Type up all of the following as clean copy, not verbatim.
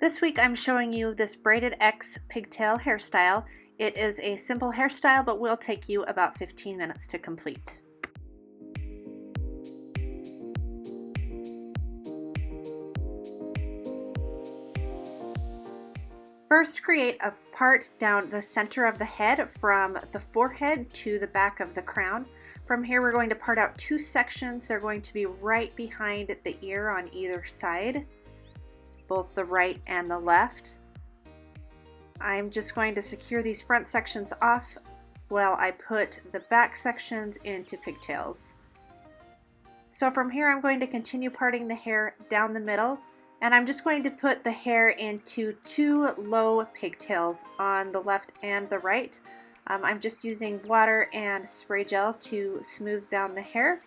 This week I'm showing you this braided X pigtail hairstyle. It is a simple hairstyle but will take you about 15 minutes to complete. First, create a part down the center of the head from the forehead to the back of the crown. From here we're going to part out two sections. They're going to be right behind the ear on either side, both the right and the left. I'm just going to secure these front sections off while I put the back sections into pigtails. So from here I'm going to continue parting the hair down the middle, and I'm just going to put the hair into two low pigtails on the left and the right. I'm just using water and spray gel to smooth down the hair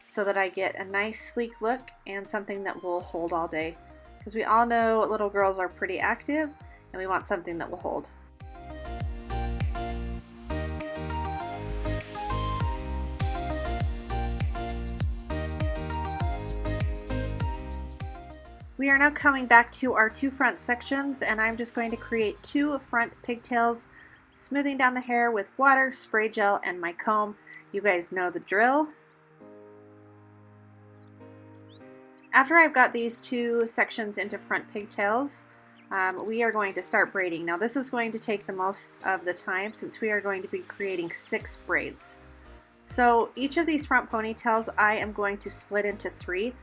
so that I get a nice sleek look and something that will hold all day. Because we all know little girls are pretty active and we want something that will hold. We are now coming back to our two front sections, and I'm just going to create two front pigtails, smoothing down the hair with water, spray gel, and my comb. You guys know the drill. After I've got these two sections into front pigtails, we are going to start braiding. Now this is going to take the most of the time since we are going to be creating 6 braids. So each of these front ponytails I am going to split into 3.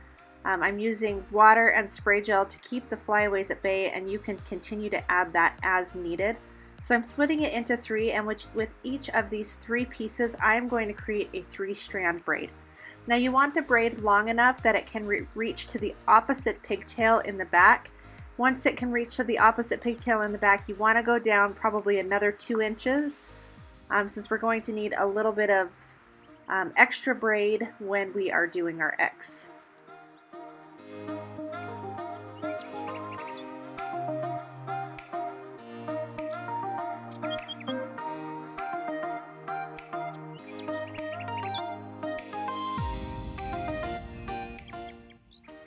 I'm using water and spray gel to keep the flyaways at bay, and you can continue to add that as needed. So I'm splitting it into 3, and with each of these 3 pieces I'm going to create a 3-strand braid. Now you want the braid long enough that it can reach to the opposite pigtail in the back. Once it can reach to the opposite pigtail in the back, you want to go down probably another 2 inches since we're going to need a little bit of extra braid when we are doing our X.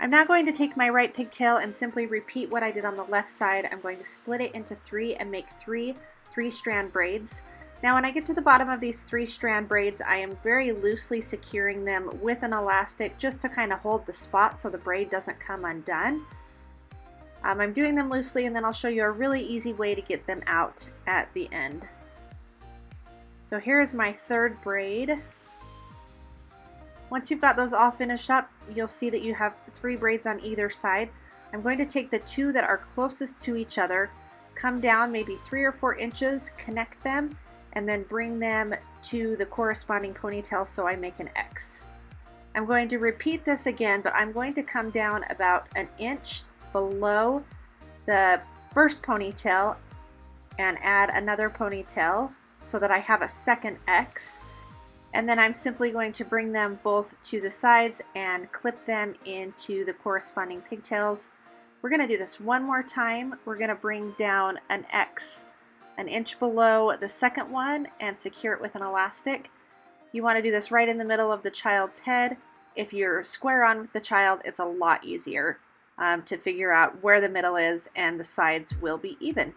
I'm now going to take my right pigtail and simply repeat what I did on the left side. I'm going to split it into 3 and make 3 3-strand braids. Now when I get to the bottom of these 3-strand braids, I am very loosely securing them with an elastic just to kind of hold the spot so the braid doesn't come undone. I'm doing them loosely, and then I'll show you a really easy way to get them out at the end. So here's my 3rd braid. Once you've got those all finished up, you'll see that you have 3 braids on either side. I'm going to take the 2 that are closest to each other, come down maybe 3 or 4 inches, connect them, and then bring them to the corresponding ponytail so I make an X. I'm going to repeat this again, but I'm going to come down about an inch below the first ponytail and add another ponytail so that I have a second X. And then I'm simply going to bring them both to the sides and clip them into the corresponding pigtails. We're going to do this one more time. We're going to bring down an X an inch below the second one and secure it with an elastic. You want to do this right in the middle of the child's head. If you're square on with the child, it's a lot easier to figure out where the middle is, and the sides will be even.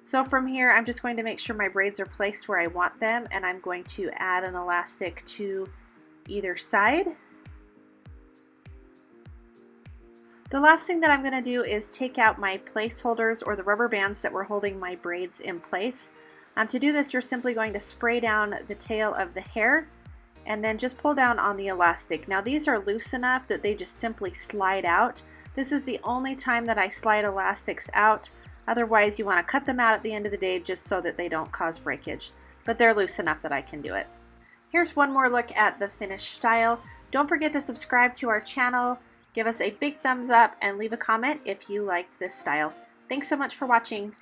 So from here, I'm just going to make sure my braids are placed where I want them, and I'm going to add an elastic to either side. The last thing that I'm going to do is take out my placeholders, or the rubber bands that were holding my braids in place. To do this, you're simply going to spray down the tail of the hair and then just pull down on the elastic. Now these are loose enough that they just simply slide out. This is the only time that I slide elastics out. Otherwise, you want to cut them out at the end of the day just so that they don't cause breakage. But they're loose enough that I can do it. Here's one more look at the finished style. Don't forget to subscribe to our channel, give us a big thumbs up, and leave a comment if you liked this style. Thanks so much for watching.